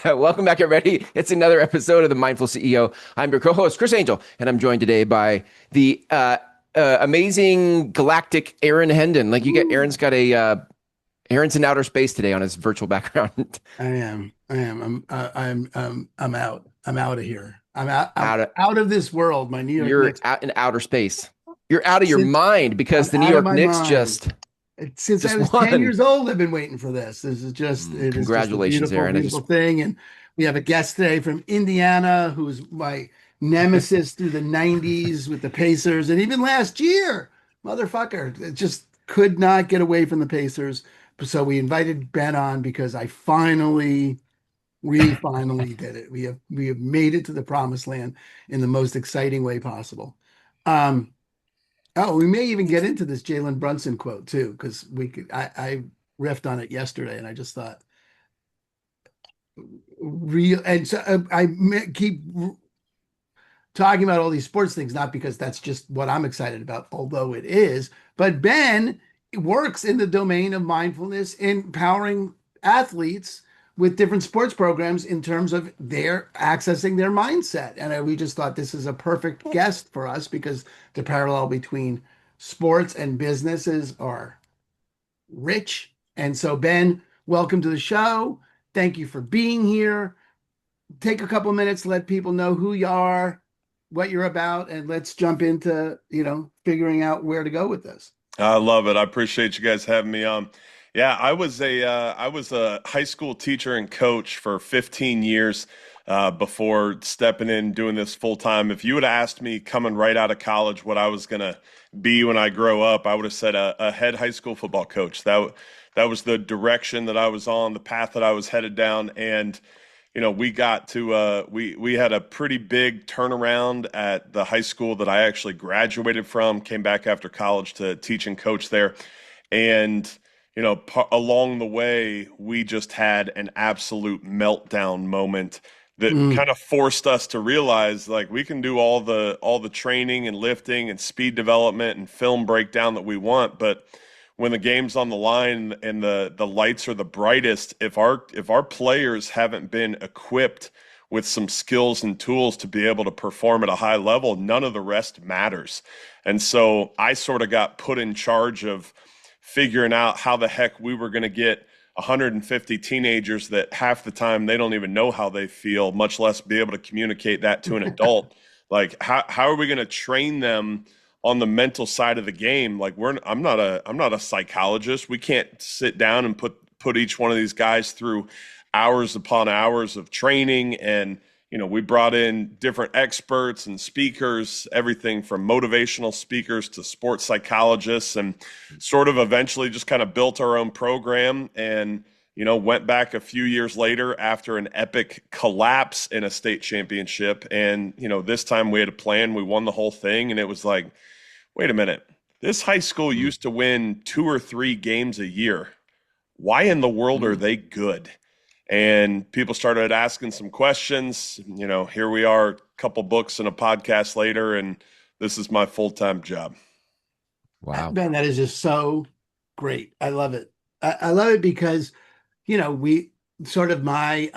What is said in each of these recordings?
Welcome back, everybody. It's another episode of the Mindful CEO. I'm your co-host, Chris Angel, and I'm joined today by the amazing galactic Aaron Hendon. Like you get, Woo. Aaron's got Aaron's in outer space today on his virtual background. I am. I am. I'm out. I'm out of here. I'm out. I'm Out of out of this world. My New York You're Knicks. out in outer space. You're out of your Since mind because I'm the New out of York my Knicks mind. just Since I just was 10 won. years old, I've been waiting for this. It is just a Congratulations, beautiful, Aaron. I beautiful just thing. And we have a guest today from Indiana who's my nemesis through the 90s with the Pacers. And even last year, motherfucker, it just could not get away from the Pacers. So we invited Ben on because we finally did it. We have made it to the promised land in the most exciting way possible. Um, oh, we may even get into this Jalen Brunson quote too, because I riffed on it yesterday, and I just thought real. And so keep talking about all these sports things, not because that's just what I'm excited about, although it is. But Ben works in the domain of mindfulness, empowering athletes with different sports programs in terms of their accessing their mindset. And we just thought this is a perfect guest for us because the parallel between sports and businesses are rich. And so, Ben, welcome to the show. Thank you for being here. Take a couple minutes, let people know who you are, what you're about, and let's jump into, figuring out where to go with this. I love it. I appreciate you guys having me on. Yeah, I was a high school teacher and coach for 15 years before stepping in doing this full time. If you would have asked me coming right out of college what I was gonna be when I grow up, I would have said a head high school football coach. That was the direction that I was on, the path that I was headed down, and we got to we had a pretty big turnaround at the high school that I actually graduated from, came back after college to teach and coach there. And along the way, we just had an absolute meltdown moment that Mm, kind of forced us to realize like we can do all the training and lifting and speed development and film breakdown that we want, but when the game's on the line and the lights are the brightest, if our players haven't been equipped with some skills and tools to be able to perform at a high level, none of the rest matters. And so I sort of got put in charge of figuring out how the heck we were going to get 150 teenagers that half the time they don't even know how they feel, much less be able to communicate that to an adult. Like how are we going to train them on the mental side of the game? Like I'm not a psychologist. We can't sit down and put each one of these guys through hours upon hours of training. And we brought in different experts and speakers, everything from motivational speakers to sports psychologists, and sort of eventually just kind of built our own program. And went back a few years later after an epic collapse in a state championship. And this time we had a plan. We won the whole thing, and it was like, wait a minute. This high school mm, used to win 2 or 3 games a year. Why in the world are mm. they good? And people started asking some questions. Here we are, a couple books and a podcast later, and this is my full-time job. wow. Ben, that is just so great. I love it. I love it because, we sort of my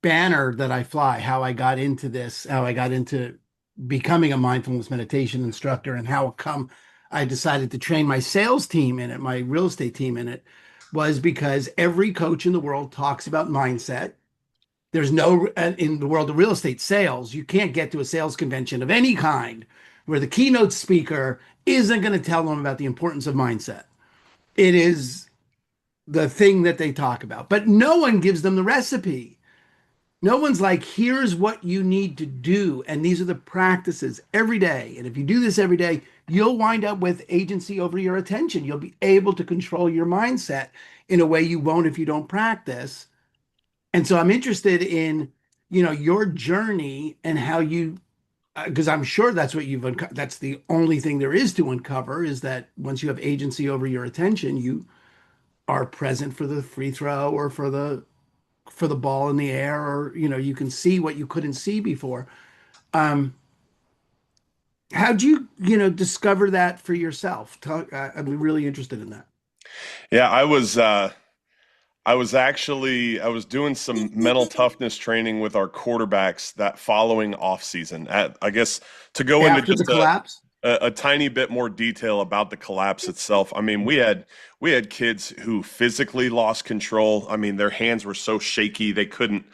banner that I fly, how I got into this, how I got into becoming a mindfulness meditation instructor, and how come I decided to train my sales team in it, my real estate team in it, was because every coach in the world talks about mindset. There's no, in the world of real estate sales, you can't get to a sales convention of any kind where the keynote speaker isn't going to tell them about the importance of mindset. It is the thing that they talk about, but no one gives them the recipe. No one's like, here's what you need to do. And these are the practices every day. And if you do this every day, you'll wind up with agency over your attention. You'll be able to control your mindset in a way you won't if you don't practice. And so I'm interested in, your journey and how you, because I'm sure that's what you've uncovered. That's the only thing there is to uncover is that once you have agency over your attention, you are present for the free throw or for the ball in the air, or you can see what you couldn't see before. Um, how'd you discover that for yourself? I'm really interested in that. Yeah, I was I was doing some mental toughness training with our quarterbacks that following off season. I guess to go into After the just collapse? a tiny bit more detail about the collapse itself. I mean, we had kids who physically lost control. I mean, their hands were so shaky they couldn't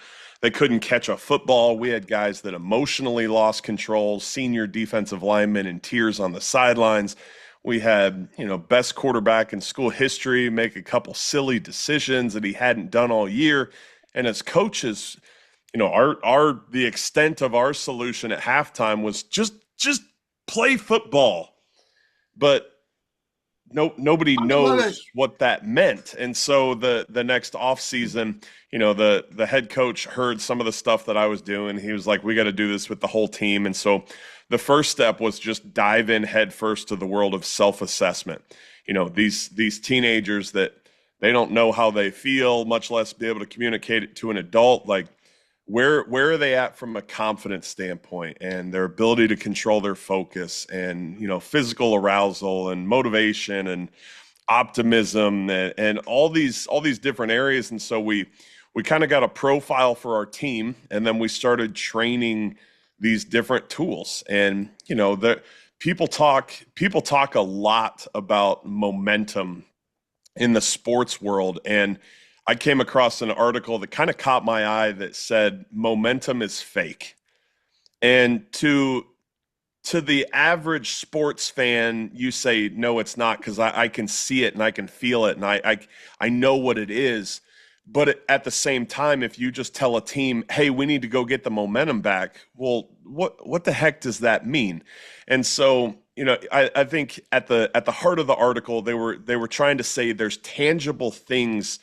catch a football. We had guys that emotionally lost control, senior defensive linemen in tears on the sidelines. We had, best quarterback in school history make a couple silly decisions that he hadn't done all year. And as coaches, our the extent of our solution at halftime was just play football. But nobody Look at knows what that meant. And so the next offseason, the head coach heard some of the stuff that I was doing. He was like, we got to do this with the whole team. And so the first step was just dive in head first to the world of self-assessment. These teenagers that they don't know how they feel, much less be able to communicate it to an adult. Like, where are they at from a confidence standpoint and their ability to control their focus and physical arousal and motivation and optimism and all these different areas. And so we kind of got a profile for our team, and then we started training these different tools. And the people talk a lot about momentum in the sports world. And I came across an article that kind of caught my eye that said momentum is fake. And to the average sports fan, you say, no, it's not, because I can see it and I can feel it and I know what it is. But at the same time, if you just tell a team, hey, we need to go get the momentum back, well, what the heck does that mean? And so, I think at the heart of the article, they were trying to say there's tangible things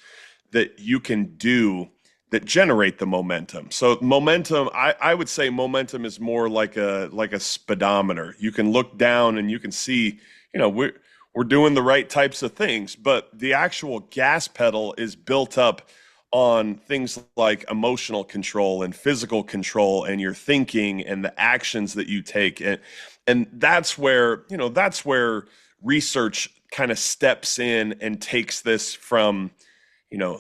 that you can do that generate the momentum. So momentum, I would say momentum is more like a speedometer. You can look down and you can see, we're doing the right types of things, but the actual gas pedal is built up on things like emotional control and physical control and your thinking and the actions that you take. And that's where research kind of steps in and takes this from,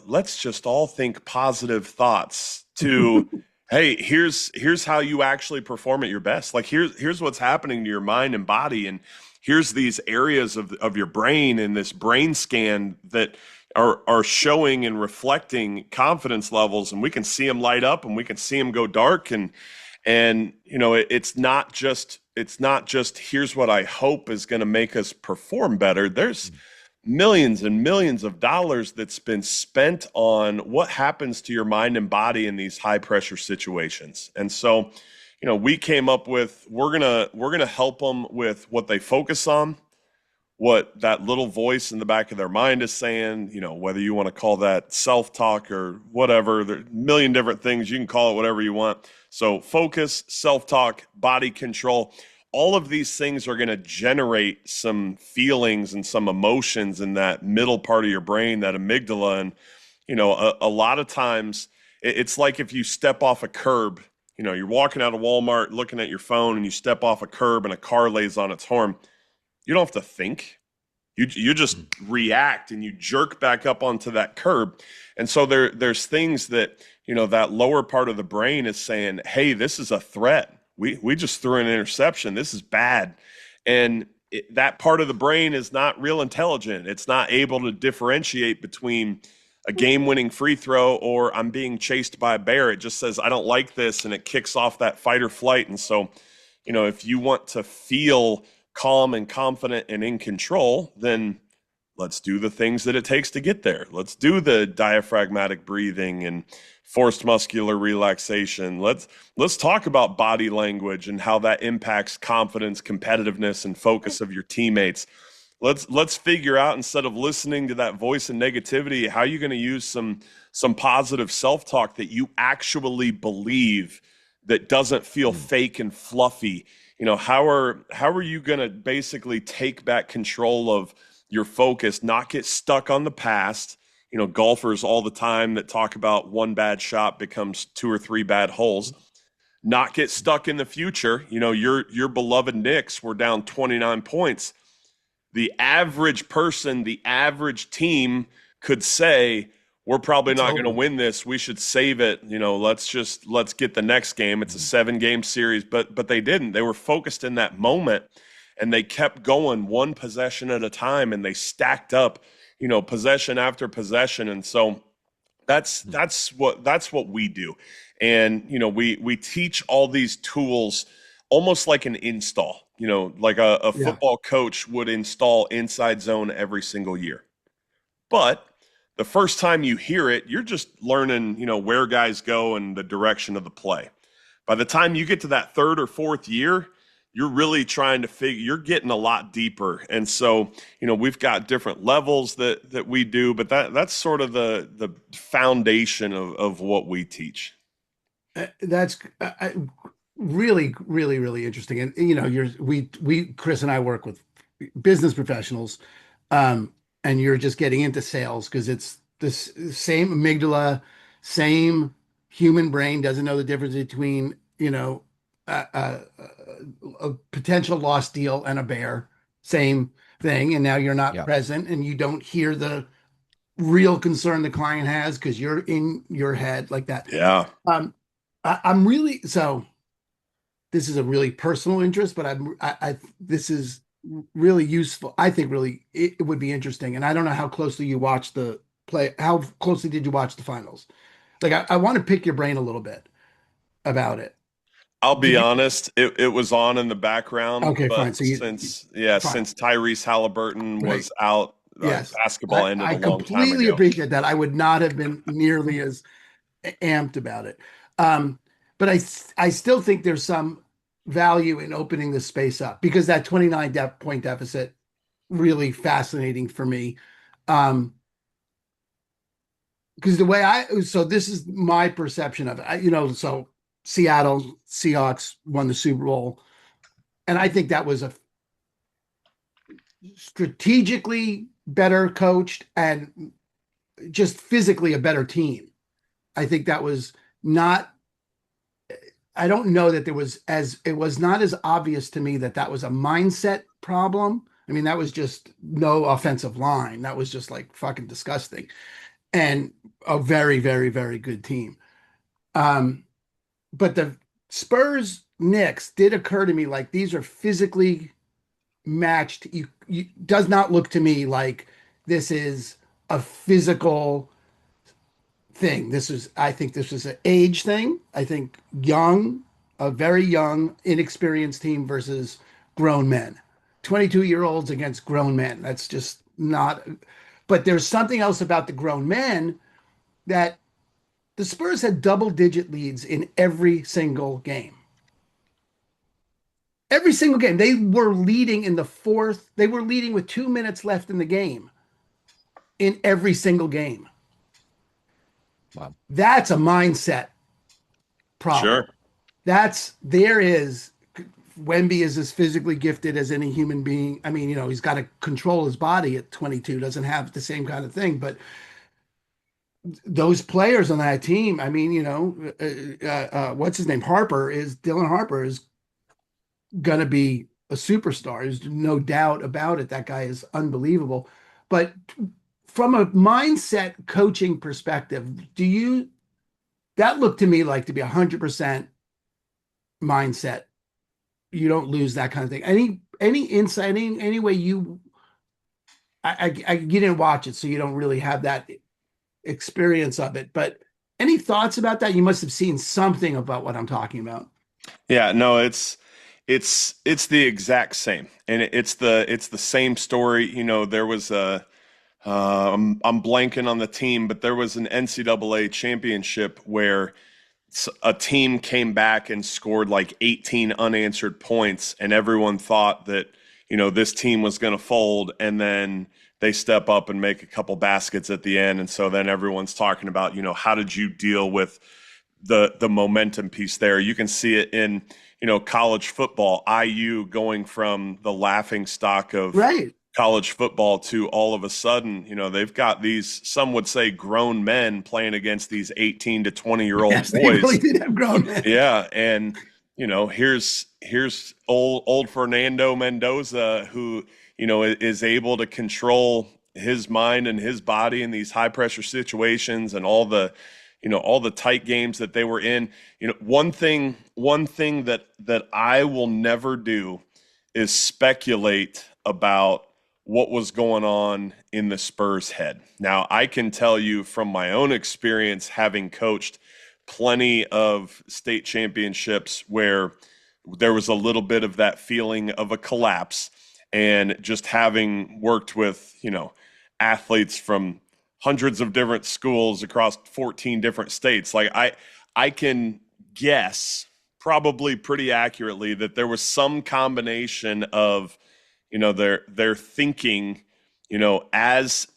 let's just all think positive thoughts to, hey, here's how you actually perform at your best. Like here's what's happening to your mind and body. And here's these areas of your brain in this brain scan that are showing and reflecting confidence levels, and we can see them light up and we can see them go dark. And it's not just here's what I hope is going to make us perform better. There's millions and millions of dollars that's been spent on what happens to your mind and body in these high pressure situations. And so, we came up with, we're going to help them with what they focus on, what that little voice in the back of their mind is saying, whether you want to call that self-talk or whatever. There are a million different things. You can call it whatever you want. So focus, self-talk, body control, all of these things are going to generate some feelings and some emotions in that middle part of your brain, that amygdala. And, a lot of times it's like if you step off a curb, you're walking out of Walmart looking at your phone and you step off a curb and a car lays on its horn. You don't have to think. You just react and you jerk back up onto that curb. And so there's things that, that lower part of the brain is saying, hey, this is a threat. We just threw an interception. This is bad. And that part of the brain is not real intelligent. It's not able to differentiate between a game-winning free throw or I'm being chased by a bear. It just says, I don't like this, and it kicks off that fight or flight. And so, if you want to feel calm and confident and in control, then let's do the things that it takes to get there. Let's do the diaphragmatic breathing and forced muscular relaxation. Let's talk about body language and how that impacts confidence, competitiveness, and focus of your teammates. Let's figure out, instead of listening to that voice of negativity, how you're going to use some positive self-talk that you actually believe, that doesn't feel fake and fluffy. How are you going to basically take back control of your focus, not get stuck on the past? Golfers all the time that talk about one bad shot becomes 2 or 3 bad holes. Not get stuck in the future. Your beloved Knicks were down 29 points. The average person, the average team could say, we're probably It's not going to over. win this. We should save it. Let's get the next game. It's a 7-game series, but they didn't. They were focused in that moment, and they kept going one possession at a time, and they stacked up, possession after possession. And so that's what we do. And we teach all these tools almost like an install. Like a Yeah. football coach would install inside zone every single year. But the first time you hear it, you're just learning, where guys go and the direction of the play. By the time you get to that third or fourth year, you're really trying to you're getting a lot deeper. And so, we've got different levels that we do, but that's sort of the foundation of what we teach. That's really, really, really interesting. And we Chris and I work with business professionals, and you're just getting into sales because it's this same amygdala, same human brain doesn't know the difference between a potential lost deal and a bear, same thing. And now you're not Yeah. present, and you don't hear the real concern the client has because you're in your head like that. Yeah. I'm really so. This is a really personal interest, but this is really useful. I think really it would be interesting, and I don't know how closely you watch the play. How closely did you watch the finals? Like, I want to pick your brain a little bit about it. I'll be Did you? honest, it was on in the background, Okay, but fine. So fine, since Tyrese Halliburton great. was out, Yes, basketball ended I a long time completely ago. appreciate that. I would not have been nearly as amped about it. Um, but I still think there's some value in opening the space up because that 29 point deficit really fascinating for me. Because the way so this is my perception of it. So Seattle Seahawks won the Super Bowl, and I think that was a strategically better coached and just physically a better team. I think that was not. I don't know that it was not as obvious to me that that was a mindset problem. I mean, that was just no offensive line. That was just like fucking disgusting and a very, very, very good team. Um, but the Spurs Knicks did occur to me like these are physically matched. You does not look to me like this is a physical thing. I think this is an age thing. I think a very young, inexperienced team versus grown men. 22-year-olds against grown men. That's just not, but there's something else about the grown men that the Spurs had double-digit leads in every single game. Every single game. They were leading in the fourth. They were leading with 2 minutes left in the game in every single game. Wow. That's a mindset problem. Sure. There is Wemby is as physically gifted as any human being. I mean, he's got to control his body at 22, doesn't have the same kind of thing, but those players on that team, I mean, what's his name? Dylan Harper is going to be a superstar. There's no doubt about it. That guy is unbelievable. But from a mindset coaching perspective, that looked to me like to be 100% mindset. You don't lose that kind of thing. Any insight, any way you didn't watch it, so you don't really have that experience of it. But any thoughts about that? You must have seen something about what I'm talking about. Yeah, no, it's the exact same, and it's the same story. There was I'm blanking on the team, but there was an NCAA championship where a team came back and scored like 18 unanswered points, and everyone thought that this team was going to fold, and then they step up and make a couple baskets at the end, and so then everyone's talking about how did you deal with the momentum piece there. You can see it in college football. IU going from the laughing stock of Right. college football to all of a sudden, they've got these, some would say, grown men playing against these 18 to 20-year-old Yes, they boys. really did have grown men. Yeah, and here's old Fernando Mendoza who is able to control his mind and his body in these high pressure situations and all the, all the tight games that they were in. One thing that I will never do is speculate about what was going on in the Spurs' head. Now, I can tell you from my own experience, having coached plenty of state championships where there was a little bit of that feeling of a collapse, and just having worked with, athletes from hundreds of different schools across 14 different states, like I can guess probably pretty accurately that there was some combination of, their thinking, as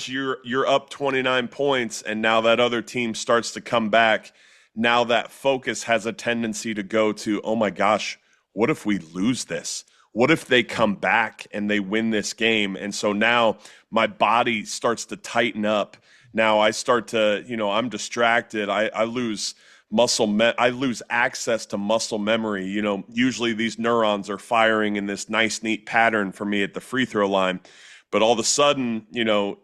you're up 29 points and now that other team starts to come back, now that focus has a tendency to go to, oh my gosh, what if we lose this? What if they come back and they win this game? And so now my body starts to tighten up. Now I start to, I'm distracted. I lose I lose access to muscle memory. Usually these neurons are firing in this nice, neat pattern for me at the free throw line. But all of a sudden,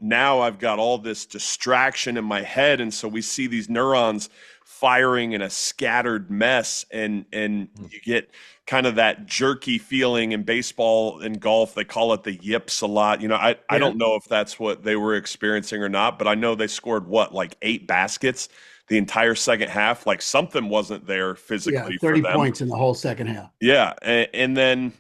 now I've got all this distraction in my head. And so we see these neurons firing in a scattered mess, and you get kind of that jerky feeling. In baseball and golf, they call it the yips a lot. I don't know if that's what they were experiencing or not, but I know they scored like 8 baskets the entire second half. Like something wasn't there physically. 30 for them. points in the whole second half. Yeah, and then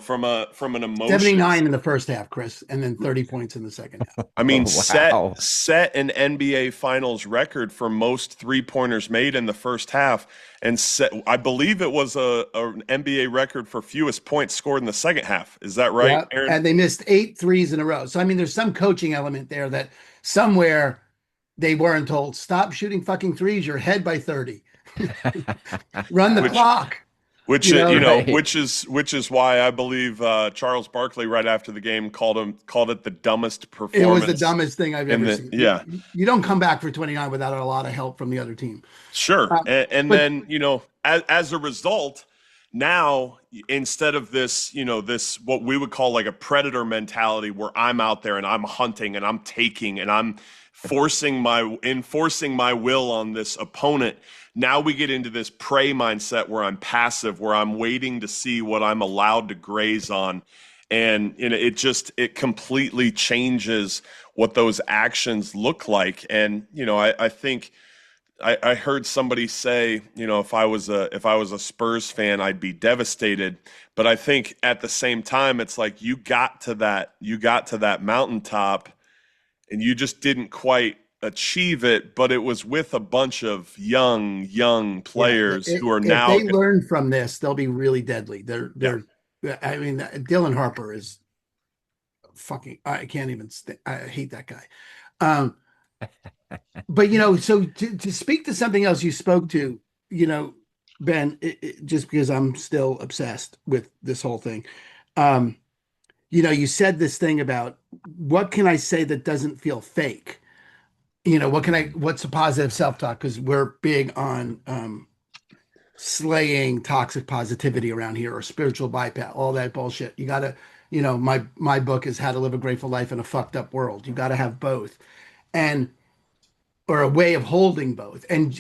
from an emotion, 79 in the first half, Chris, and then 30 points in the second half. I mean, wow. set an NBA Finals record for most 3-pointers made in the first half, and I believe it was an NBA record for fewest points scored in the second half. Is that right, Yeah, Aaron? and they missed 8 threes in a row. So I mean, there's some coaching element there that somewhere they weren't told, stop shooting fucking threes. You're ahead by 30. Run the clock. Which right. which is why I believe Charles Barkley right after the game called it the dumbest performance. It was the dumbest thing I've ever seen. Yeah, you don't come back for 29 without a lot of help from the other team. Sure, and then as a result, now instead of this this what we would call like a predator mentality, where I'm out there and I'm hunting and I'm taking and I'm enforcing my will on this opponent. Now we get into this prey mindset where I'm passive, where I'm waiting to see what I'm allowed to graze on. And it completely changes what those actions look like. And, I think I heard somebody say, if I was a Spurs fan, I'd be devastated. But I think at the same time, it's like you got to that mountaintop and you just didn't quite achieve it, but it was with a bunch of young players who are now. If they learn from this, they'll be really deadly. I mean, Dylan Harper is fucking. I can't even. I hate that guy. But so to speak to something else you spoke to, Ben, just because I'm still obsessed with this whole thing. You said this thing about what can I say that doesn't feel fake? What's a positive self-talk? Because we're big on slaying toxic positivity around here, or spiritual bypass, all that bullshit. You gotta, my book is How to Live a Grateful Life in a Fucked Up World. You gotta have both. Or a way of holding both. And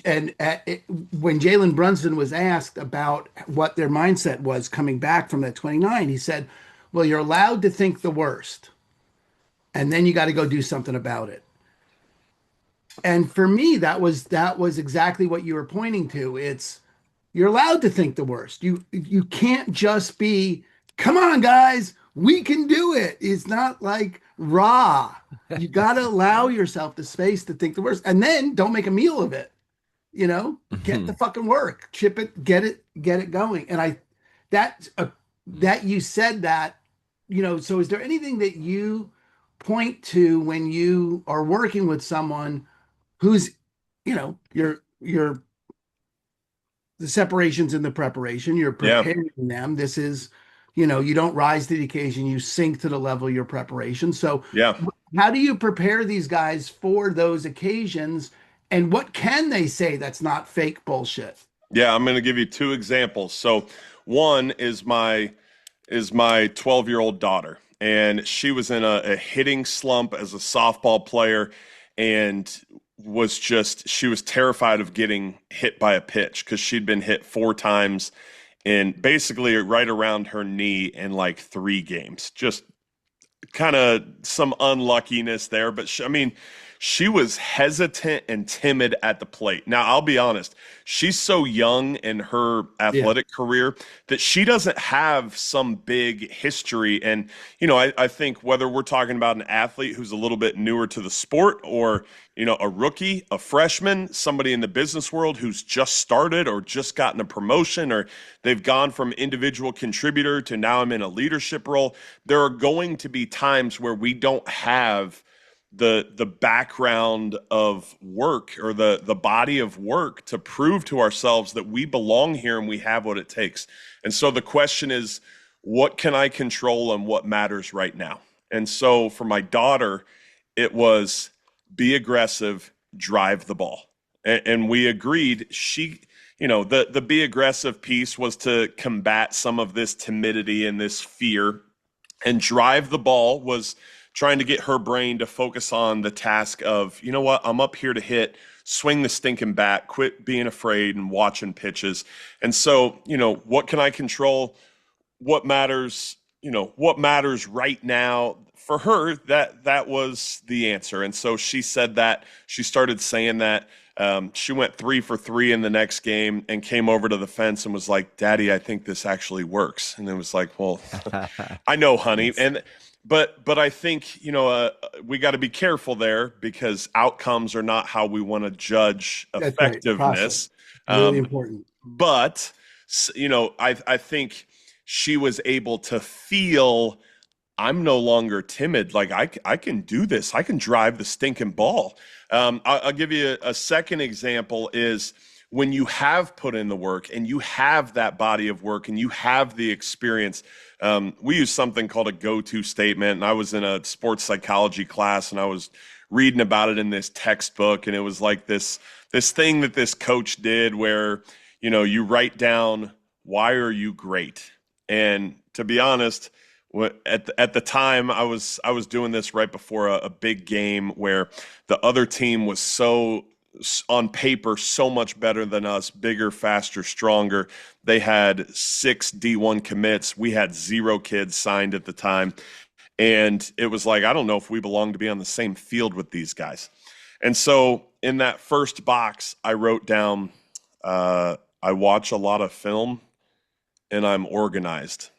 when Jalen Brunson was asked about what their mindset was coming back from that 29, he said, well, you're allowed to think the worst, and then you got to go do something about it. And for me, that was exactly what you were pointing to. It's you're allowed to think the worst. You can't just be, come on, guys, we can do it. It's not like raw. You got to allow yourself the space to think the worst, and then don't make a meal of it. Get the fucking work, chip it, get it going. And that you said that, so is there anything that you point to when you are working with someone who's, you're the separations in the preparation, you're preparing them. This is, you don't rise to the occasion, you sink to the level of your preparation. So how do you prepare these guys for those occasions, and what can they say that's not fake bullshit? Yeah, I'm going to give you 2 examples. So one is my 12-year-old daughter. and she was in a hitting slump as a softball player, and she was terrified of getting hit by a pitch because she'd been hit 4 times and basically right around her knee in like 3 games. Just kind of some unluckiness there, but I mean, she was hesitant and timid at the plate. Now, I'll be honest, she's so young in her Yeah. athletic career that she doesn't have some big history. And, I think whether we're talking about an athlete who's a little bit newer to the sport or, a rookie, a freshman, somebody in the business world who's just started or just gotten a promotion, or they've gone from individual contributor to now I'm in a leadership role, there are going to be times where we don't have the background of work or the body of work to prove to ourselves that we belong here and we have what it takes. And so the question is, what can I control and what matters right now? And so for my daughter, it was be aggressive, drive the ball. And we agreed the be aggressive piece was to combat some of this timidity and this fear, and drive the ball was trying to get her brain to focus on the task of, you know what, I'm up here to hit, swing the stinking bat, quit being afraid and watching pitches. And so, what can I control? What matters, what matters right now? For her, that was the answer. And so she said that, she started saying that. She went 3 for 3 in the next game and came over to the fence and was like, Daddy, I think this actually works. And it was like, well, I know, honey. But I think, we got to be careful there because outcomes are not how we want to judge That's right. effectiveness. Process. Really important. But, I think she was able to feel I'm no longer timid. Like I can do this. I can drive the stinking ball. I'll give you a second example is when you have put in the work and you have that body of work and you have the experience. We use something called a go-to statement. And I was in a sports psychology class and I was reading about it in this textbook. And it was like this thing that this coach did where, you write down, why are you great? And to be honest, at the time I was doing this right before a big game where the other team was so on paper so much better than us, bigger, faster, stronger. They had 6 D1 commits. We had 0 kids signed at the time. And it was like, I don't know if we belong to be on the same field with these guys. And so in that first box, I wrote down, I watch a lot of film and I'm organized.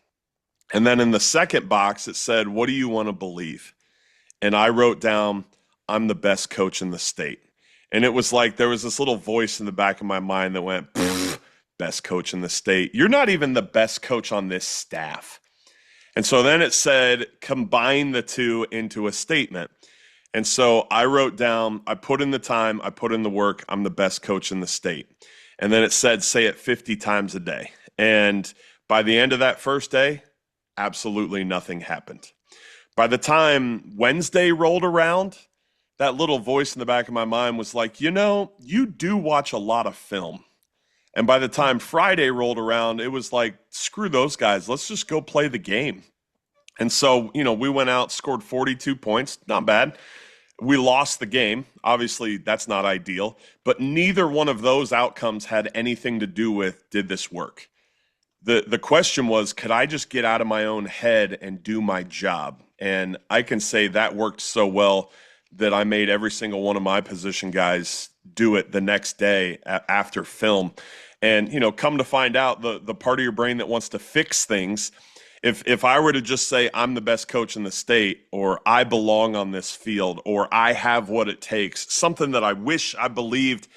And then in the second box, it said, what do you want to believe? And I wrote down, I'm the best coach in the state. And it was like there was this little voice in the back of my mind that went, best coach in the state. You're not even the best coach on this staff. And so then it said, combine the two into a statement. And so I wrote down, I put in the time, I put in the work, I'm the best coach in the state. And then it said, say it 50 times a day. And by the end of that first day, absolutely nothing happened. By the time Wednesday rolled around, that little voice in the back of my mind was like, you do watch a lot of film. And by the time Friday rolled around, it was like, screw those guys. Let's just go play the game. And so, we went out, scored 42 points. Not bad. We lost the game. Obviously, that's not ideal. But neither one of those outcomes had anything to do with, did this work? The question was, could I just get out of my own head and do my job? And I can say that worked so well that I made every single one of my position guys do it the next day after film. And, come to find out, the part of your brain that wants to fix things, if I were to just say I'm the best coach in the state, or I belong on this field, or I have what it takes, something that I wish I believed,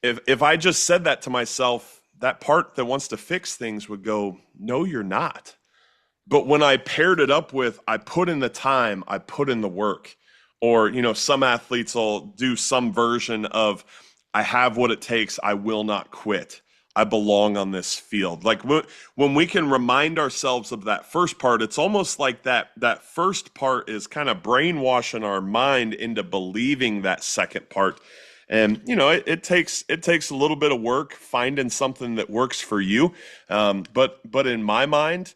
if I just said that to myself, that part that wants to fix things would go, no, you're not. But when I paired it up with, I put in the time, I put in the work, or, some athletes will do some version of, I have what it takes, I will not quit. I belong on this field. Like when we can remind ourselves of that first part, it's almost like that first part is kind of brainwashing our mind into believing that second part. And, it takes a little bit of work finding something that works for you. But in my mind,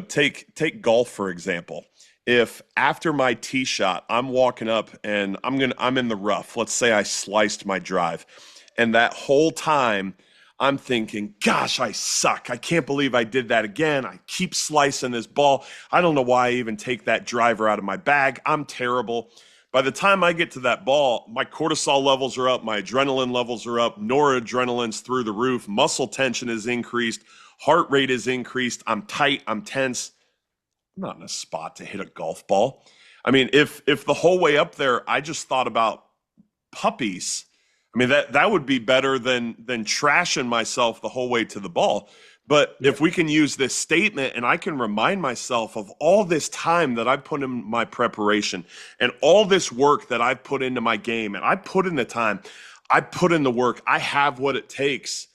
take golf, for example. if after my tee shot, I'm walking up and I'm in the rough. Let's say I sliced my drive. And that whole time I'm thinking, gosh, I suck. I can't believe I did that again. I keep slicing this ball. I don't know why I even take that driver out of my bag. I'm terrible. By the time I get to that ball, my cortisol levels are up, my adrenaline levels are up, noradrenaline's through the roof, muscle tension is increased, heart rate is increased, I'm tight, I'm tense. I'm not in a spot to hit a golf ball. I mean, if the whole way up there I just thought about puppies, I mean that would be better than trashing myself the whole way to the ball. But if we can use this statement and I can remind myself of all this time that I've put in my preparation and all this work that I've put into my game, and I put in the time, I put in the work, I have what it takes.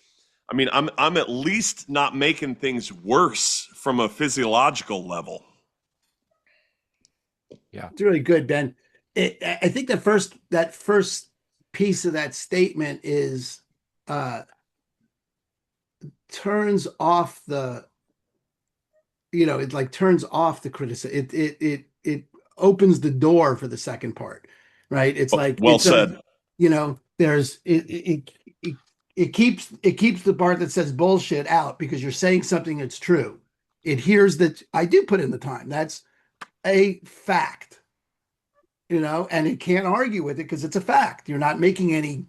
I mean, I'm at least not making things worse from a physiological level. Yeah. It's really good, Ben. I think that first piece of that statement is turns off the, it like turns off the criticism. It opens the door for the second part, right? It's like Well said. there's it keeps the part that says bullshit out because you're saying something that's true. It hears that I do put in the time. That's a fact, and it can't argue with it because it's a fact. You're not making any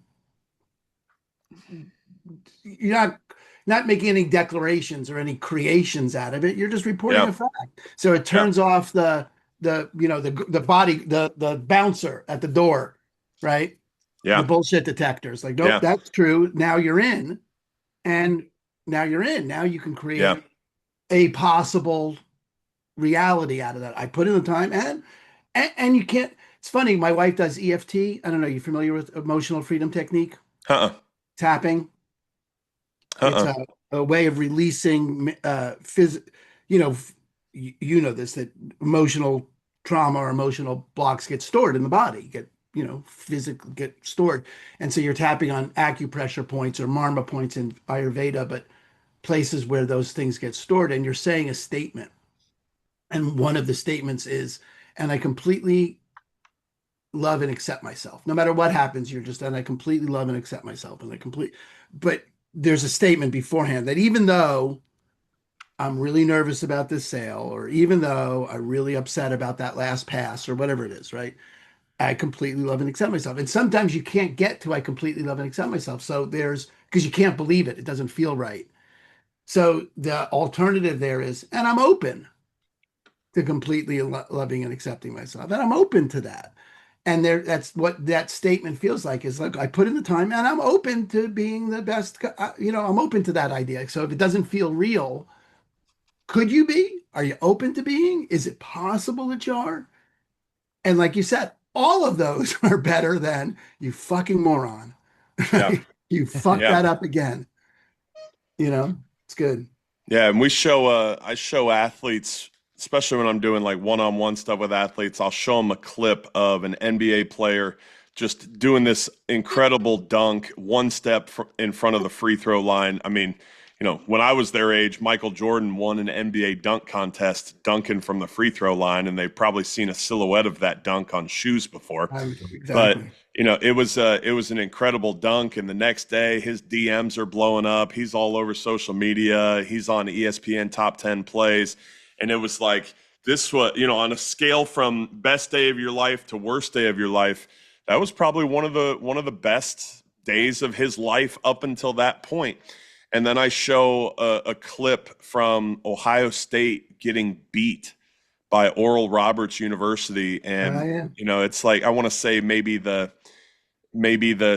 declarations or any creations out of it. You're just reporting Yeah. a fact. So it turns off the body, the bouncer at the door, right? The Yeah. bullshit detectors. Like, nope, Yeah. that's true. Now you're in, and now you're in. Now you can create Yeah. a possible reality out of that. I put in the time, and you can't. It's funny. My wife does EFT. I don't know. You familiar with emotional freedom technique? Uh-uh. Tapping. It's Uh-uh. a way of releasing you know this, that emotional trauma or emotional blocks get stored in the body, get physically get stored. And so you're tapping on acupressure points or marma points in Ayurveda, but places where those things get stored, and you're saying a statement. And one of the statements is, and I completely love and accept myself. No matter what happens, and I completely love and accept myself. But there's a statement beforehand that even though I'm really nervous about this sale, or even though I'm really upset about that last pass or whatever it is, right? I completely love and accept myself. And sometimes you can't get to I completely love and accept myself. So because you can't believe it. It doesn't feel right. So the alternative there is, and I'm open to completely loving and accepting myself. And I'm open to that. And that's what that statement feels like, is like, I put in the time and I'm open to being the best. I'm open to that idea. So if it doesn't feel real, could you be? Are you open to being? Is it possible that you are? And like you said, all of those are better than you fucking moron. Yeah. You fucked Yeah. that up again. It's good. Yeah, and I show athletes, especially when I'm doing like one-on-one stuff with athletes, I'll show them a clip of an NBA player just doing this incredible dunk, one step in front of the free throw line. I mean, when I was their age, Michael Jordan won an NBA dunk contest dunking from the free throw line, and they've probably seen a silhouette of that dunk on shoes before. But Exactly. it was an incredible dunk, and the next day his DMs are blowing up. He's all over social media. He's on ESPN top 10 plays, and it was like this was, on a scale from best day of your life to worst day of your life, that was probably one of the best days of his life up until that point. And then I show a clip from Ohio State getting beat by Oral Roberts University, and it's like, I want to say maybe the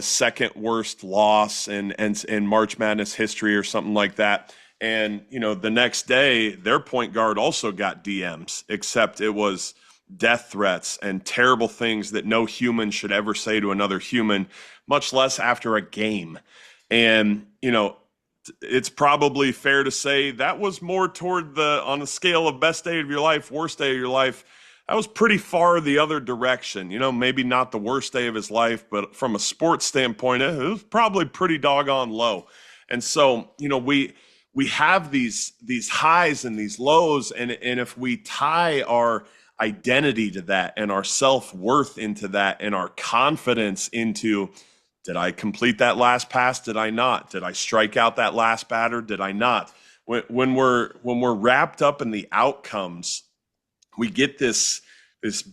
second worst loss in March Madness history or something like that. And the next day their point guard also got DMs, except it was death threats and terrible things that no human should ever say to another human, much less after a game. And it's probably fair to say that was more toward on the scale of best day of your life, worst day of your life. That was pretty far the other direction. Maybe not the worst day of his life, but from a sports standpoint, it was probably pretty doggone low. And so, we have these highs and these lows, and if we tie our identity to that and our self-worth into that and our confidence into, did I complete that last pass? Did I not? Did I strike out that last batter? Did I not? When we're wrapped up in the outcomes, we get this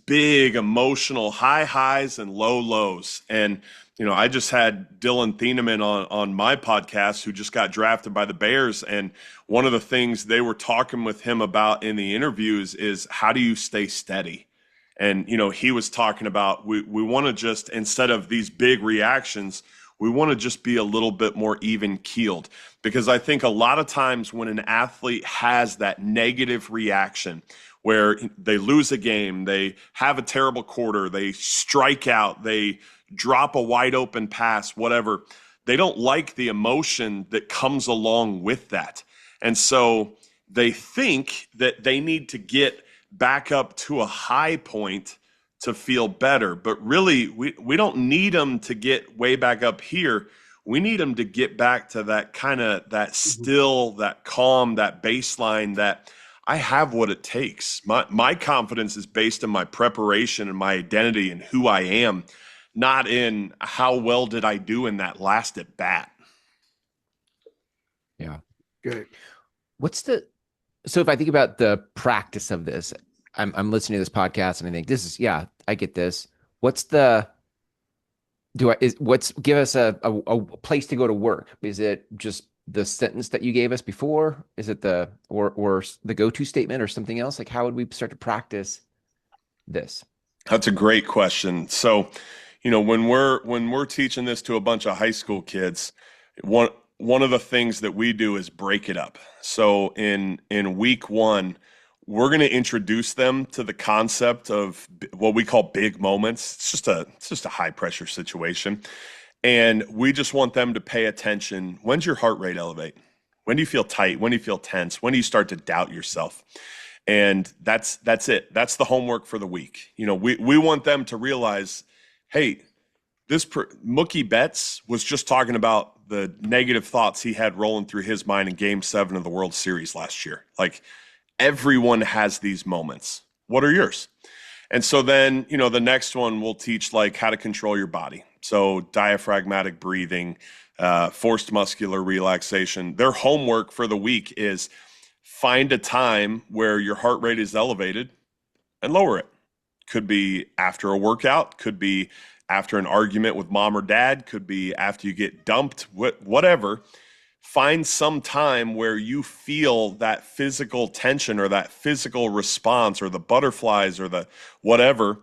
big emotional high highs and low lows. And I just had Dylan Thieneman on my podcast, who just got drafted by the Bears, and one of the things they were talking with him about in the interviews is, how do you stay steady? And he was talking about, we want to just, instead of these big reactions, we want to just be a little bit more even keeled, because I think a lot of times when an athlete has that negative reaction where they lose a game, they have a terrible quarter, they strike out, they drop a wide open pass, whatever, they don't like the emotion that comes along with that. And so they think that they need to get back up to a high point to feel better. But really, we don't need them to get way back up here. We need them to get back to that kind of, that still, that calm, that baseline, that I have what it takes. My confidence is based on my preparation and my identity and who I am, not in how well did I do in that last at bat. Yeah. Good. So if I think about the practice of this, I'm listening to this podcast and I think, I get this. Give us a place to go to work? Is it just the sentence that you gave us before? Is it or the go-to statement or something else? Like, how would we start to practice this? That's a great question. So, when we're teaching this to a bunch of high school kids, one of the things that we do is break it up. So in week 1, we're going to introduce them to the concept of what we call big moments. It's just a high pressure situation. And we just want them to pay attention. When's your heart rate elevate? When do you feel tight? When do you feel tense? When do you start to doubt yourself? And that's it. That's the homework for the week. We want them to realize, hey, Mookie Betts was just talking about the negative thoughts he had rolling through his mind in Game 7 of the World Series last year. Like, everyone has these moments. What are yours? And so then, the next one we'll teach, like, how to control your body. So diaphragmatic breathing, forced muscular relaxation. Their homework for the week is find a time where your heart rate is elevated and lower it. Could be after a workout, could be after an argument with mom or dad, could be after you get dumped, whatever. Find some time where you feel that physical tension or that physical response or the butterflies or the whatever,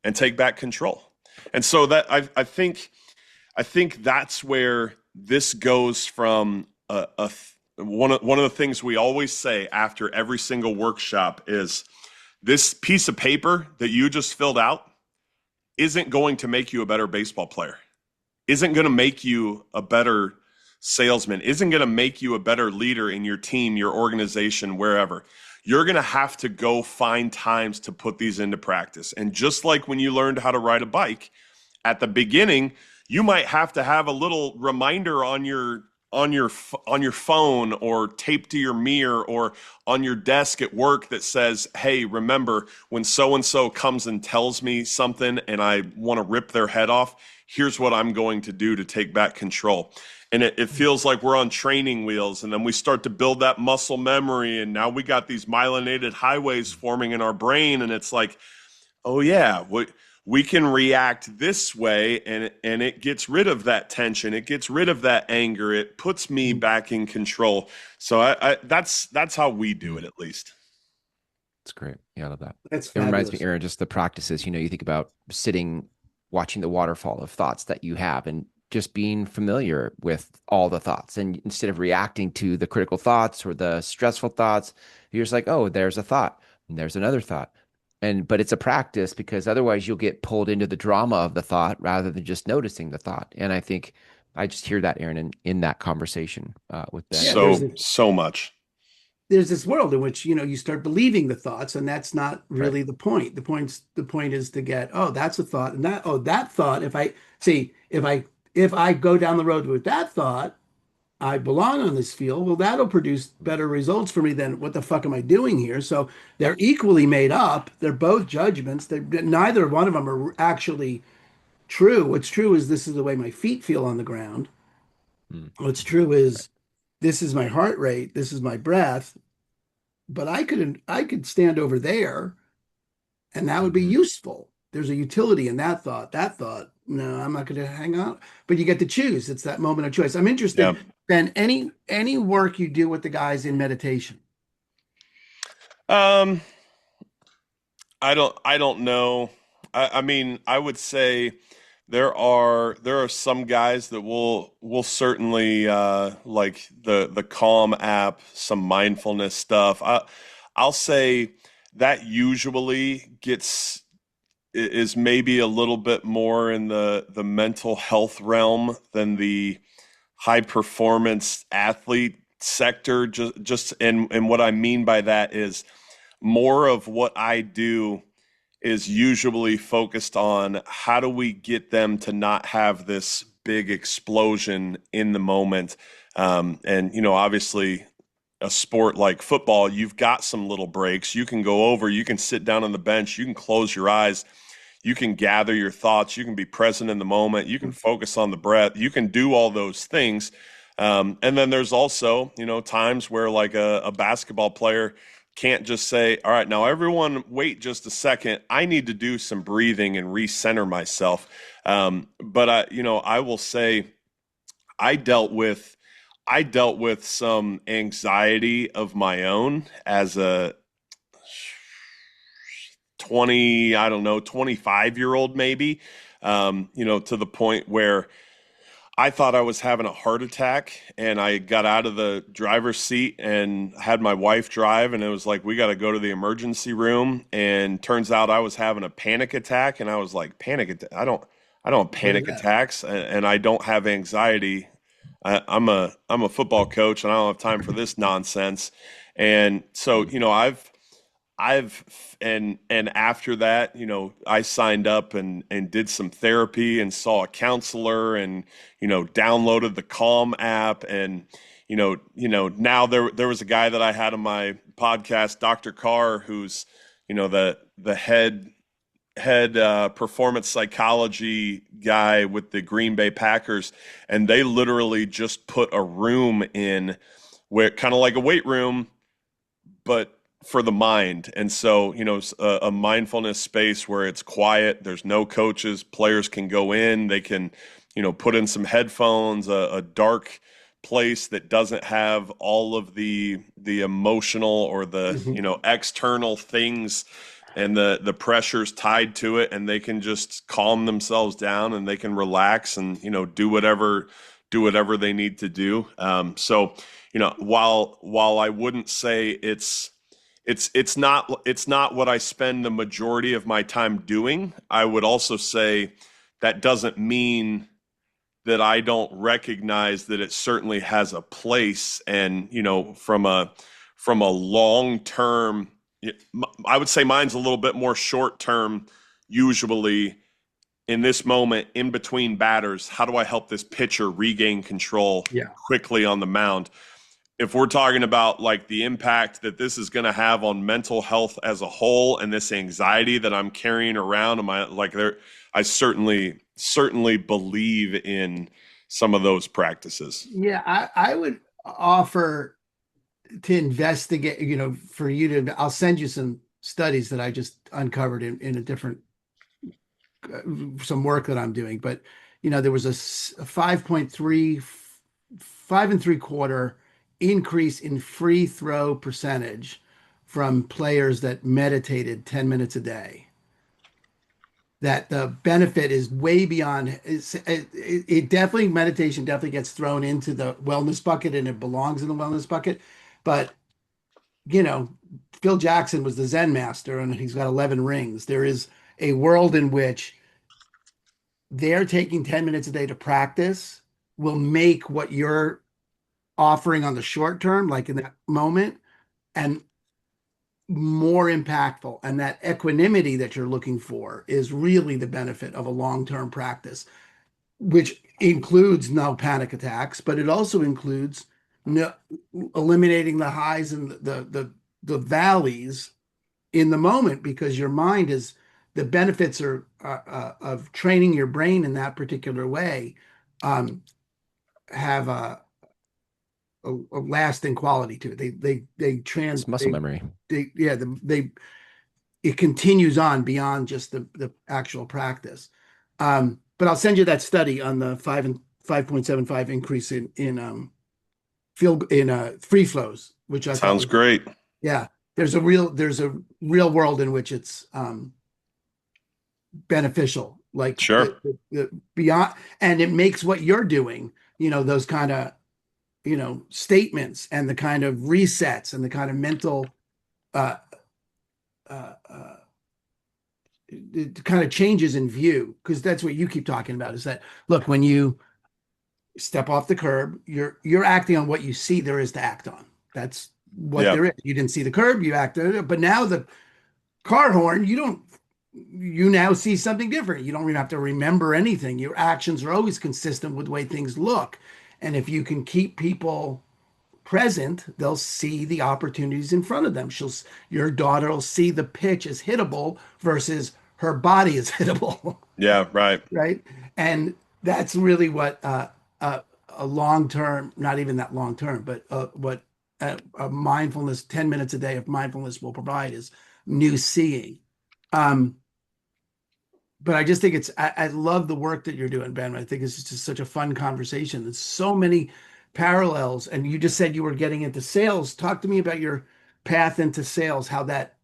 and take back control. And so that I think that's where this goes from. One of the things we always say after every single workshop is, this piece of paper that you just filled out isn't going to make you a better baseball player, isn't going to make you a better salesman, isn't going to make you a better leader in your team, your organization, wherever. You're going to have to go find times to put these into practice. And just like when you learned how to ride a bike, at the beginning, you might have to have a little reminder on your phone or taped to your mirror or on your desk at work that says, hey, remember, when so-and-so comes and tells me something and I want to rip their head off, here's what I'm going to do to take back control. And it feels like we're on training wheels, and then we start to build that muscle memory, and now we got these myelinated highways forming in our brain, and it's like, oh yeah, we can react this way, and it gets rid of that tension, it gets rid of that anger, it puts me back in control. So that's how we do it, at least. That's great. Yeah, I love that. That's It reminds me, fabulous. Aaron, just the practices. You think about sitting, watching the waterfall of thoughts that you have, and just being familiar with all the thoughts. And instead of reacting to the critical thoughts or the stressful thoughts, you're just like, oh, there's a thought and there's another thought. But it's a practice, because otherwise you'll get pulled into the drama of the thought rather than just noticing the thought. And I think I just hear that, Aaron, in that conversation with Ben. Yeah, So much. there's this world in which you start believing the thoughts, and that's not really the point. The point is to get, oh, that's a thought, and that thought, if I go down the road with that thought, I belong on this field, well, that'll produce better results for me than what the fuck am I doing here? So they're equally made up. They're both judgments. Neither one of them are actually true. What's true is this is the way my feet feel on the ground. Mm. What's true is this is my heart rate, this is my breath, but I could stand over there and that would be Mhm. useful. There's a utility in that thought. That thought, no, I'm not going to hang out. But you get to choose. It's that moment of choice. I'm Yeah. interested, Ben, any work you do with the guys in meditation. Um, I don't know. I mean, I would say there are some guys that will certainly like the Calm app, some mindfulness stuff. I'll say that usually is maybe a little bit more in the mental health realm than the high performance athlete sector. Just and what I mean by that is more of what I do is usually focused on how do we get them to not have this big explosion in the moment. And, obviously, a sport like football, you've got some little breaks. You can go over, you can sit down on the bench, you can close your eyes, you can gather your thoughts, you can be present in the moment, you can focus on the breath, you can do all those things. And then there's also, times where like a basketball player can't just say, all right, now everyone wait just a second. I need to do some breathing and recenter myself. But I will say I dealt with I dealt with some anxiety of my own as a 20, I don't know, 25-year-old maybe, to the point where I thought I was having a heart attack and I got out of the driver's seat and had my wife drive and it was like we got to go to the emergency room and turns out I was having a panic attack and I was like panic attack I don't have What is panic that? attacks and I don't have anxiety. I'm a football coach and I don't have time for this nonsense. And so, I've and after that, I signed up and did some therapy and saw a counselor and downloaded the Calm app and now there was a guy that I had on my podcast, Dr. Carr, who's the head performance psychology guy with the Green Bay Packers, and they literally just put a room in where kind of like a weight room but for the mind. And so, a mindfulness space where it's quiet, there's no coaches, players can go in, they can, put in some headphones, a dark place that doesn't have all of the emotional or the, Mhm. external things and the pressures tied to it and they can just calm themselves down and they can relax and do whatever they need to do. So while I wouldn't say it's not what I spend the majority of my time doing, I would also say that doesn't mean that I don't recognize that it certainly has a place. And from a long term, I would say mine's a little bit more short term. Usually, in this moment, in between batters, how do I help this pitcher regain control Yeah. quickly on the mound? If we're talking about like the impact that this is going to have on mental health as a whole and this anxiety that I'm carrying around, I certainly believe in some of those practices. Yeah, I would offer to investigate, for you to, I'll send you some studies that I just uncovered in a different, some work that I'm doing. But, there was a 5.3, 5 and 3/4 increase in free throw percentage from players that meditated 10 minutes a day. That the benefit is way beyond it definitely, meditation definitely gets thrown into the wellness bucket and it belongs in the wellness bucket. But you know, Phil Jackson was the Zen master and he's got 11 rings. There is a world in which they're taking 10 minutes a day to practice will make what you're offering on the short term, like in that moment, and more impactful. And that equanimity that you're looking for is really the benefit of a long-term practice. which includes no panic attacks, but it also includes no, eliminating the highs and the valleys in the moment, because your mind is the benefits are of training your brain in that particular way, um, have a lasting quality to it. They It's muscle memory. yeah, they it continues on beyond just the actual practice. But I'll send you that study on the 5.75 increase in field in free flows, which I thought Sounds was, great. yeah. There's a real world in which it's beneficial, like Sure. the beyond, and it makes what you're doing, those kind of statements and the kind of resets and the kind of mental uh, uh, it kind of changes in view, because that's what you keep talking about, is that, look, when you step off the curb, you're acting on what you see there is to act on. That's what Yeah. there is. You didn't see the curb, you acted, but now the car horn, you now see something different. You don't even have to remember anything. Your actions are always consistent with the way things look. And if you can keep people present, they'll see the opportunities in front of them. Your daughter will see the pitch as hittable versus her body is hittable, Yeah. Right. right? And that's really what a long term, not even that long term, but what a mindfulness, 10 minutes a day of mindfulness will provide, is new seeing. Um, but I just think I love the work that you're doing, Ben. I think it's just such a fun conversation. There's so many parallels. And you just said you were getting into sales. Talk to me about your path into sales, how that,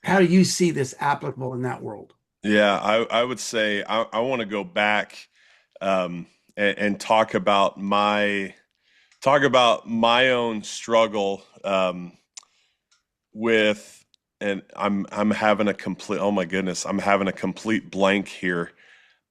how do you see this applicable in that world? Yeah. I would say I want to go back and talk about my own struggle with, and I'm having a complete, oh my goodness, I'm having a complete blank here.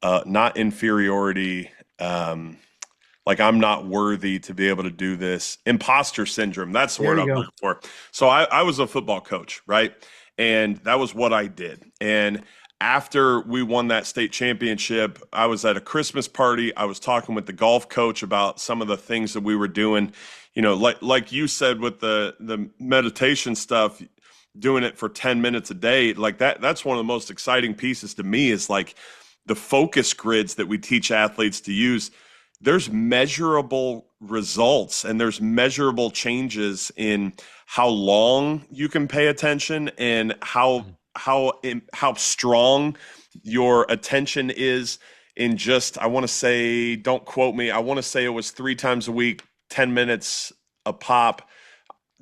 Not inferiority, like I'm not worthy to be able to do this. Imposter syndrome, that's the There word you I'm go. looking for. So I was a football coach, right? And that was what I did. And after we won that state championship, I was at a Christmas party. I was talking with the golf coach about some of the things that we were doing. Like you said with the meditation stuff, doing it for 10 minutes a day, like that's one of the most exciting pieces to me, is like the focus grids that we teach athletes to use. There's measurable results and there's measurable changes in how long you can pay attention and how strong your attention is in just, I want to say, don't quote me, I want to say it was 3 times a week, 10 minutes a pop,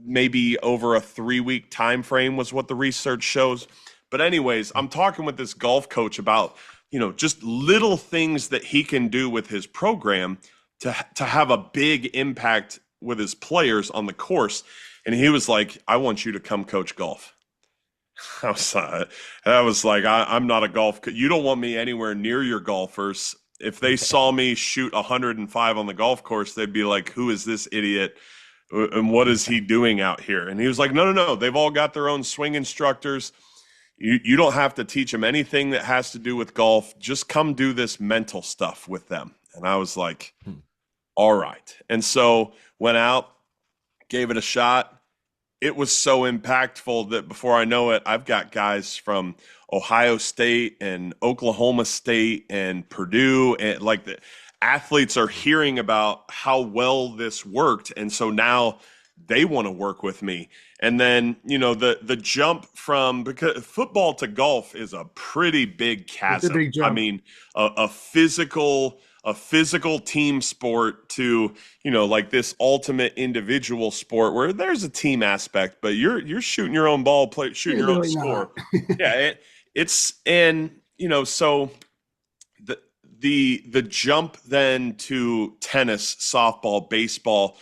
maybe over a 3 week time frame was what the research shows. But anyways, I'm talking with this golf coach about, just little things that he can do with his program to have a big impact with his players on the course. And he was like, I want you to come coach golf. I was like, I'm not a you don't want me anywhere near your golfers. If they saw me shoot 105 on the golf course, they'd be like, who is this idiot? And what is he doing out here? And he was like, no. They've all got their own swing instructors. You don't have to teach them anything that has to do with golf. Just come do this mental stuff with them. And I was like, all right. And so went out, gave it a shot. It was so impactful that before I know it, I've got guys from Ohio State and Oklahoma State and Purdue, and like the athletes are hearing about how well this worked. And so now they want to work with me. And then, the jump from, because football to golf is a pretty big It's a chasm. big I jump. mean, a physical team sport to, like this ultimate individual sport where there's a team aspect, but you're shooting your own ball, shooting You're your own really score. not. Yeah, so the jump then to tennis, softball, baseball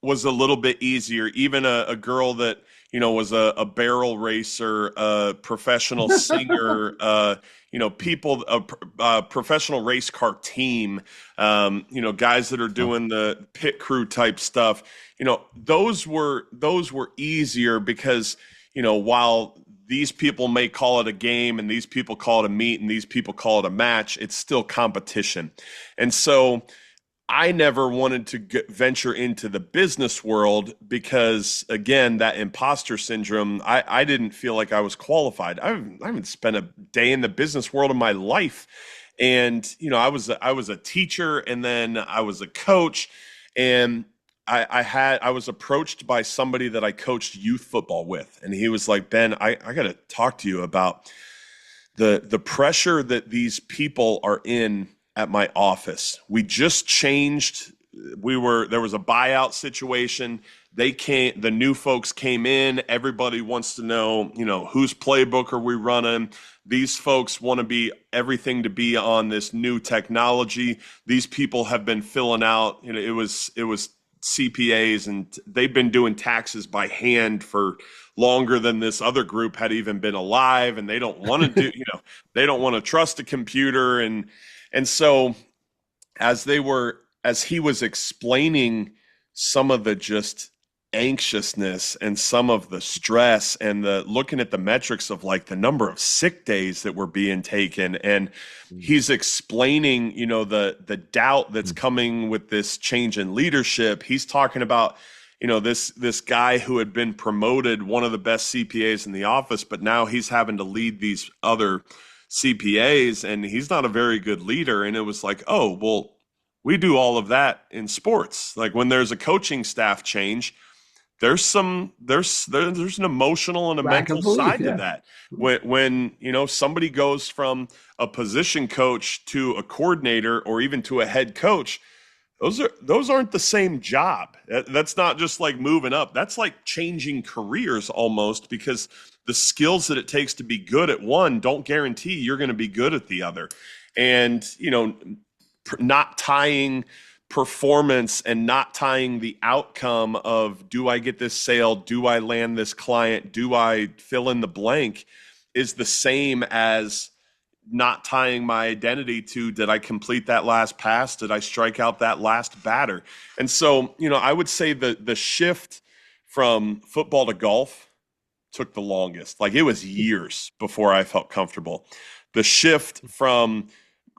was a little bit easier. Even a girl that was a barrel racer, a professional singer, people, a professional race car team, guys that are doing the pit crew type stuff. Those were easier because while these people may call it a game and these people call it a meet and these people call it a match, it's still competition. And so I never wanted to venture into the business world because, again, that imposter syndrome, I didn't feel like I was qualified. I haven't spent a day in the business world in my life. And, I was a teacher, and then I was a coach, and I was approached by somebody that I coached youth football with. And he was like, Ben, I got to talk to you about the pressure that these people are in at my office. We just changed. There was a buyout situation. The new folks came in. Everybody wants to know, whose playbook are we running? These folks want to be everything to be on this new technology. These people have been filling out, it was CPAs, and they've been doing taxes by hand for longer than this other group had even been alive. And they don't want to do, they don't want to trust a computer. And so as he was explaining some of the just anxiousness and some of the stress and looking at the metrics of like the number of sick days that were being taken, and he's explaining, the doubt that's coming with this change in leadership. He's talking about, this guy who had been promoted, one of the best CPAs in the office, but now he's having to lead these other CPAs, and he's not a very good leader. And it was like, oh, well, we do all of that in sports. Like when there's a coaching staff change, there's an emotional and a mental side to that. When somebody goes from a position coach to a coordinator or even to a head coach, those aren't the same job. That's not just like moving up. That's like changing careers almost, because the skills that it takes to be good at one don't guarantee you're going to be good at the other. And, not tying performance and not tying the outcome of, do I get this sale? Do I land this client? Do I fill in the blank, is the same as not tying my identity to, did I complete that last pass? Did I strike out that last batter? And so, I would say the shift from football to golf took the longest. Like it was years before I felt comfortable. The shift from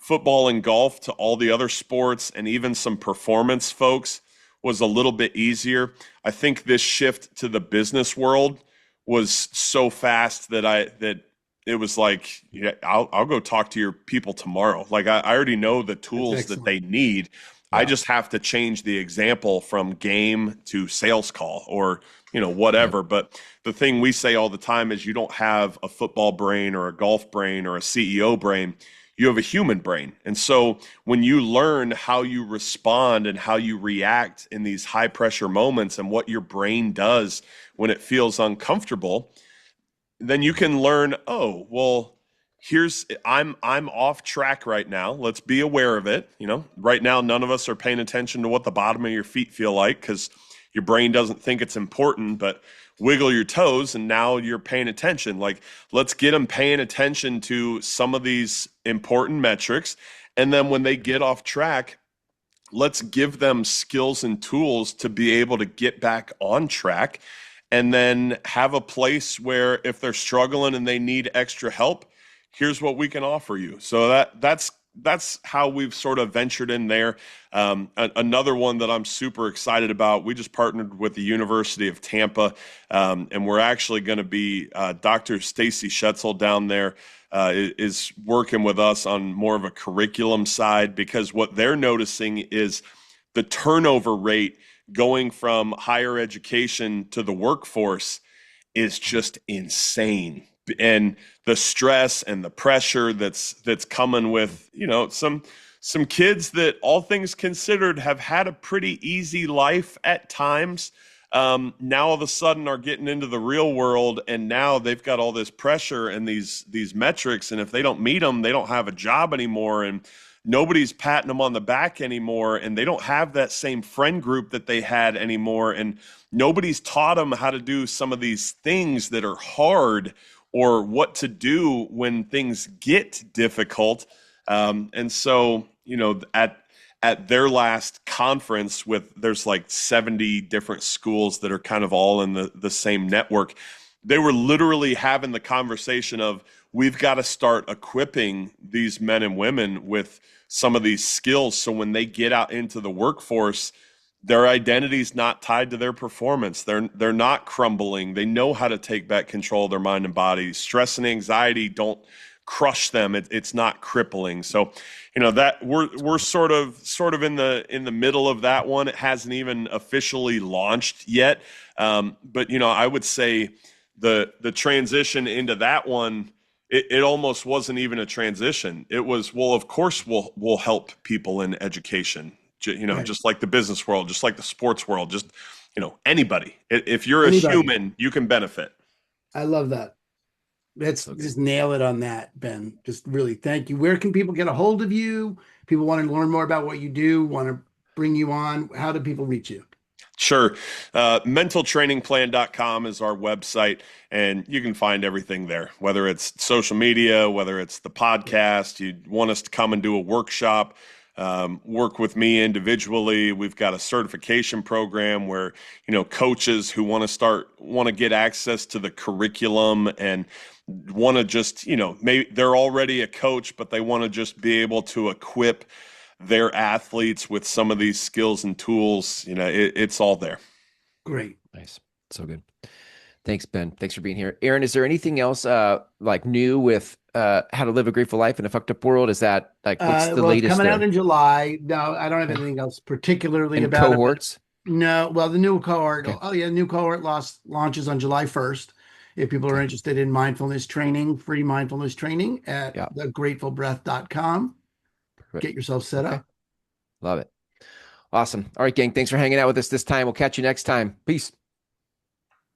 football and golf to all the other sports and even some performance folks was a little bit easier. I think this shift to the business world was so fast that it was like, yeah, I'll go talk to your people tomorrow. Like I already know the tools that they need. Yeah. I just have to change the example from game to sales call or, whatever. Yeah. But the thing we say all the time is you don't have a football brain or a golf brain or a CEO brain. You have a human brain. And so when you learn how you respond and how you react in these high pressure moments and what your brain does when it feels uncomfortable, then you can learn, oh, well, I'm off track right now. Let's be aware of it. Right now, none of us are paying attention to what the bottom of your feet feel like because your brain doesn't think it's important, but wiggle your toes and now you're paying attention. Like, let's get them paying attention to some of these important metrics. And then when they get off track, let's give them skills and tools to be able to get back on track, and then have a place where if they're struggling and they need extra help, here's what we can offer you. So that's how we've sort of ventured in there. Another one that I'm super excited about, we just partnered with the University of Tampa, and we're actually going to be, Dr. Stacy Schetzel down there is working with us on more of a curriculum side, because what they're noticing is the turnover rate going from higher education to the workforce is just insane. And the stress and the pressure that's coming with, some kids that, all things considered, have had a pretty easy life at times, now all of a sudden are getting into the real world, and now they've got all this pressure and these metrics, and if they don't meet them, they don't have a job anymore, and nobody's patting them on the back anymore, and they don't have that same friend group that they had anymore, and nobody's taught them how to do some of these things that are hard, or what to do when things get difficult. And so, at their last conference, there's like 70 different schools that are kind of all in the same network. they were literally having the conversation of, we've got to start equipping these men and women with some of these skills so when they get out into the workforce, their identity's not tied to their performance. They're not crumbling. They know how to take back control of their mind and body. Stress and anxiety don't crush them. It's not crippling. So, that we're sort of in the middle of that one. It hasn't even officially launched yet. But I would say the transition into that one, it almost wasn't even a transition. It was, well, of course we'll help people in education, Right. just like the business world, just like the sports world, just anybody. If you're a Anybody. human, you can benefit. I love that. Let's So good. just nail it on that, Ben. Just really thank you. Where can people get a hold of you? People want to learn more about what you do, want to bring you on. How do people reach you? Sure. Mentaltrainingplan.com is our website, and you can find everything there, whether it's social media, whether it's the podcast, you want us to come and do a workshop, work with me individually. We've got a certification program where, coaches who want to get access to the curriculum and want to just, maybe they're already a coach, but they want to just be able to equip their athletes with some of these skills and tools. It's all there. Great. Nice. So good. Thanks, Ben. Thanks for being here. Aaron, is there anything else like new with how to live a grateful life in a fucked up world? Is that like what's the Well, it's latest coming out there? in July. No, I don't have Okay. anything else particularly And about it, but cohorts? no, well, the new cohort. Okay. Oh yeah, new cohort launches on July 1st. If people are Okay. interested in mindfulness training, free mindfulness training at Yeah. thegratefulbreath.com. Perfect. Get yourself set Okay. up. Love it. Awesome. All right, gang. Thanks for hanging out with us this time. We'll catch you next time. Peace.